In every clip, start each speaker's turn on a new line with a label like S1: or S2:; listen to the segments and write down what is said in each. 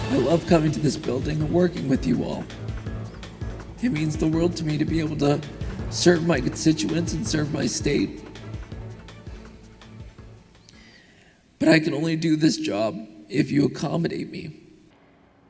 S1: I love coming to this building and working with you all. It means the world to me to be able to serve my constituents and serve my state. But I can only do this job if you accommodate me.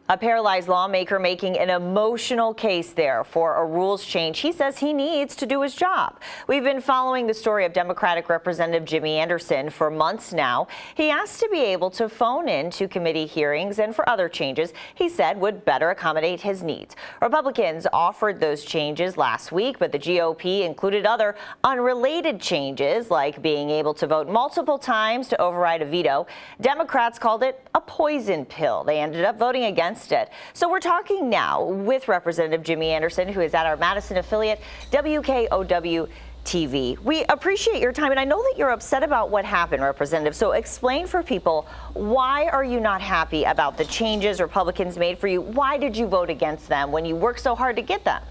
S2: A paralyzed lawmaker making an emotional case there for a rules change he says he needs to do his job. We've been following the story of Democratic Representative Jimmy Anderson for months now. He asked to be able to phone in to committee hearings and for other changes he said would better accommodate his needs. Republicans offered those changes last week, but the GOP included other unrelated changes like being able to vote multiple times to override a veto. Democrats called it a poison pill. They ended up voting against it. So we're talking now with Representative Jimmy Anderson, who is at our Madison affiliate, WKOW TV. We appreciate your time, and I know that you're upset about what happened, Representative. So explain for people, why are you not happy about the changes Republicans made for you? Why did you vote against them when you worked so hard to get them?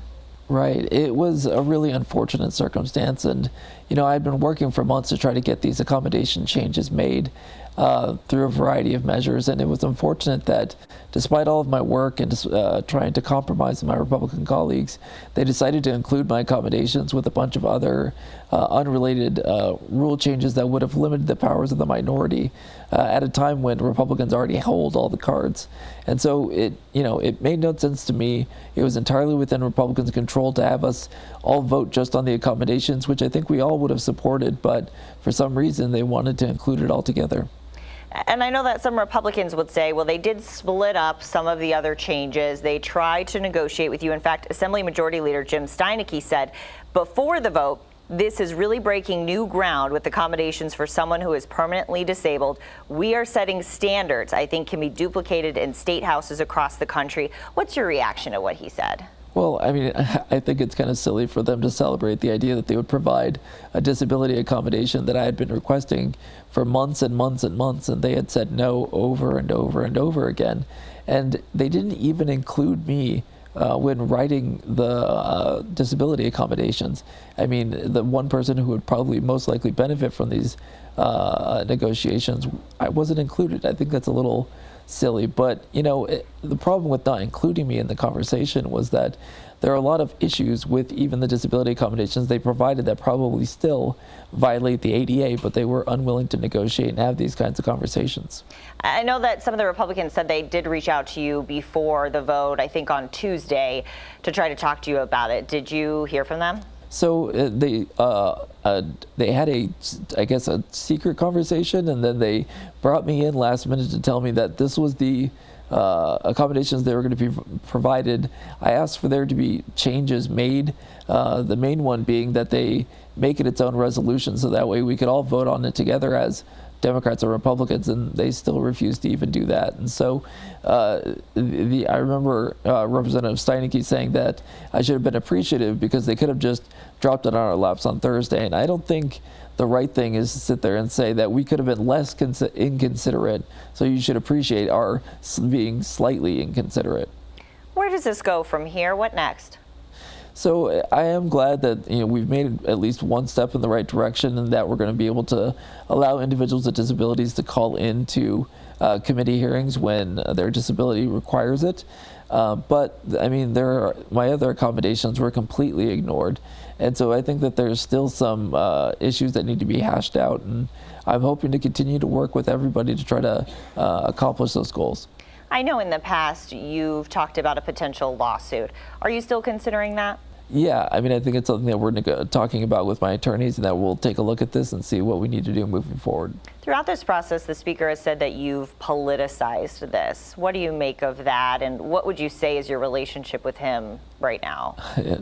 S1: Right. It was a really unfortunate circumstance. And, I'd been working for months to try to get these accommodation changes made through a variety of measures. And it was unfortunate that despite all of my work and trying to compromise with my Republican colleagues, they decided to include my accommodations with a bunch of other unrelated rule changes that would have limited the powers of the minority at a time when Republicans already hold all the cards. And so it made no sense to me. It was entirely within Republicans' control to have us all vote just on the accommodations, which I think we all would have supported, but for some reason they wanted to include it all together.
S2: And I know that some Republicans would say, well, they did split up some of the other changes. They tried to negotiate with you. In fact, Assembly Majority Leader Jim Steineke said before the vote, this is really breaking new ground with accommodations for someone who is permanently disabled. We are setting standards I think can be duplicated in state houses across the country. What's your reaction to what he said?
S1: Well, I think it's kind of silly for them to celebrate the idea that they would provide a disability accommodation that I had been requesting for months and months and months, and they had said no over and over and over again. And they didn't even include me when writing the disability accommodations. The one person who would probably most likely benefit from these negotiations, I wasn't included. I think that's a little silly, but the problem with not including me in the conversation was that there are a lot of issues with even the disability accommodations they provided that probably still violate the ADA, but they were unwilling to negotiate and have these kinds of conversations.
S2: I know that some of the Republicans said they did reach out to you before the vote, I think on Tuesday, to try to talk to you about it. Did you hear from them?
S1: So they had a secret conversation, and then they brought me in last minute to tell me that this was the accommodations they were going to be provided. I asked for there to be changes made, the main one being that they make it its own resolution, so that way we could all vote on it together as Democrats or Republicans, and they still refused to even do that. And so I remember Representative Steineke saying that I should have been appreciative because they could have just dropped it on our laps on Thursday. And I don't think the right thing is to sit there and say that we could have been less inconsiderate, so you should appreciate our being slightly inconsiderate.
S2: Where does this go from here? What next?
S1: So I am glad that we've made at least one step in the right direction, and that we're going to be able to allow individuals with disabilities to call into committee hearings when their disability requires it. But my other accommodations were completely ignored, and so I think that there's still some issues that need to be hashed out, and I'm hoping to continue to work with everybody to try to accomplish those goals.
S2: I know in the past you've talked about a potential lawsuit. Are you still considering that?
S1: Yeah, I think it's something that we're talking about with my attorneys, and that we'll take a look at this and see what we need to do moving forward.
S2: Throughout this process, the Speaker has said that you've politicized this. What do you make of that, and what would you say is your relationship with him right now?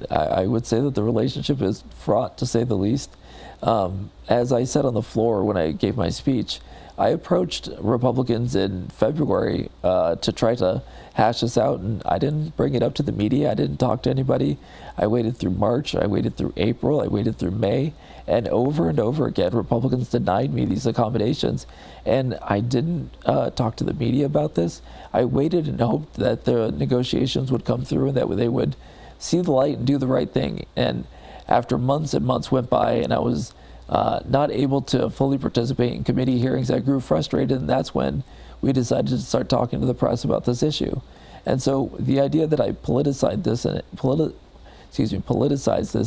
S1: I would say that the relationship is fraught, to say the least. As I said on the floor when I gave my speech, I approached Republicans in February to try to hash this out, and I didn't bring it up to the media. I didn't talk to anybody. I waited through March, I waited through April, I waited through May, and over again, Republicans denied me these accommodations. And I didn't talk to the media about this. I waited and hoped that the negotiations would come through and that they would see the light and do the right thing. And after months and months went by, and I was not able to fully participate in committee hearings, I grew frustrated, and that's when we decided to start talking to the press about this issue. And so the idea that I politicized this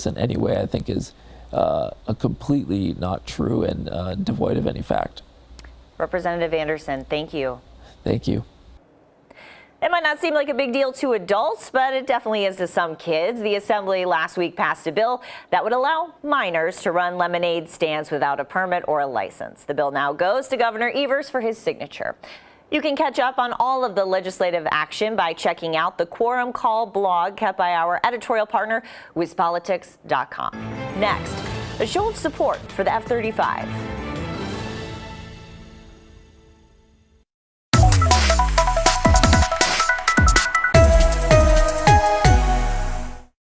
S1: in any way, I think is a completely not true and devoid of any fact.
S2: Representative Anderson, thank you.
S1: Thank you.
S2: It might not seem like a big deal to adults, but it definitely is to some kids. The Assembly last week passed a bill that would allow minors to run lemonade stands without a permit or a license. The bill now goes to Governor Evers for his signature. You can catch up on all of the legislative action by checking out the Quorum Call blog kept by our editorial partner, WizPolitics.com. Next, a show of support for the F-35.